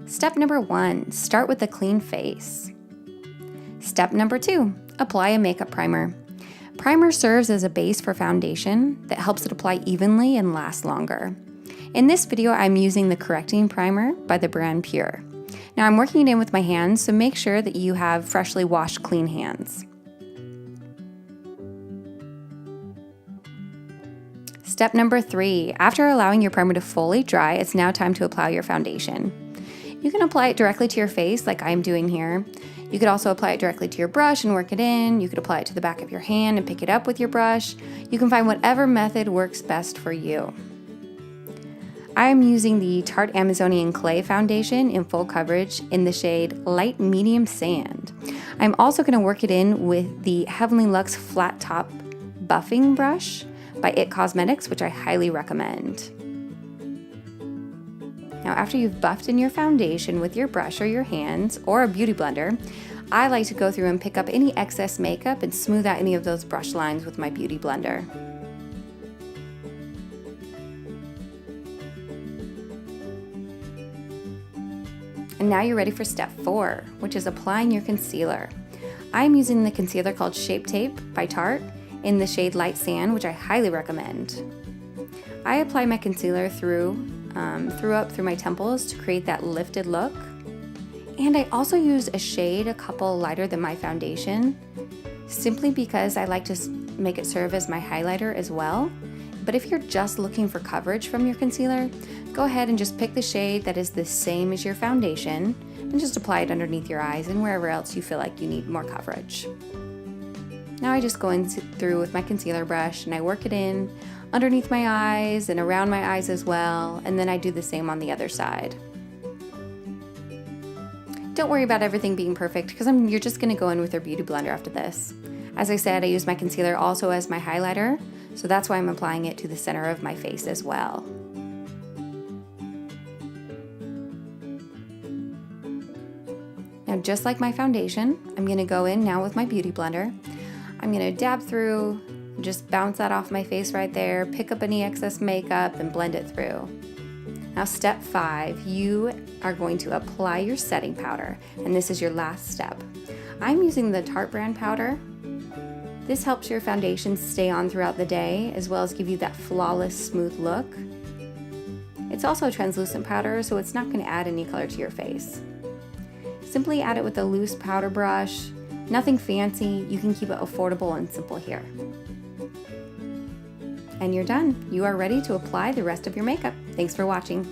Step number 1, start with a clean face. Step number 2, apply a makeup primer. Primer serves as a base for foundation that helps it apply evenly and last longer. In this video, I'm using the Correcting Primer by the brand Pure. Now I'm working it in with my hands, so make sure that you have freshly washed, clean hands. Step number 3, after allowing your primer to fully dry, it's now time to apply your foundation. You can apply it directly to your face like I'm doing here. You could also apply it directly to your brush and work it in. You could apply it to the back of your hand and pick it up with your brush. You can find whatever method works best for you. I am using the Tarte Amazonian Clay Foundation in full coverage in the shade Light Medium Sand. I'm also going to work it in with the Heavenly Luxe Flat Top Buffing Brush by IT Cosmetics, which I highly recommend. Now, after you've buffed in your foundation with your brush or your hands or a beauty blender, I like to go through and pick up any excess makeup and smooth out any of those brush lines with my beauty blender. And now you're ready for step 4, which is applying your concealer. I'm using the concealer called Shape Tape by Tarte in the shade Light Sand, which I highly recommend. I apply my concealer through my temples to create that lifted look. And I also use a shade a couple lighter than my foundation, simply because I like to make it serve as my highlighter as well. But if you're just looking for coverage from your concealer, go ahead and just pick the shade that is the same as your foundation and just apply it underneath your eyes and wherever else you feel like you need more coverage. Now I just go in through with my concealer brush and I work it in underneath my eyes and around my eyes as well, and then I do the same on the other side. Don't worry about everything being perfect because you're just going to go in with your beauty blender after this. As I said, I use my concealer also as my highlighter, so that's why I'm applying it to the center of my face as well. Now, just like my foundation, I'm going to go in now with my beauty blender. I'm going to dab through, just bounce that off my face right there, pick up any excess makeup and blend it through. Now step 5, you are going to apply your setting powder, and this is your last step. I'm using the Tarte brand powder. This helps your foundation stay on throughout the day, as well as give you that flawless, smooth look. It's also a translucent powder, so it's not going to add any color to your face. Simply add it with a loose powder brush. Nothing fancy, you can keep it affordable and simple here. And you're done. You are ready to apply the rest of your makeup. Thanks for watching.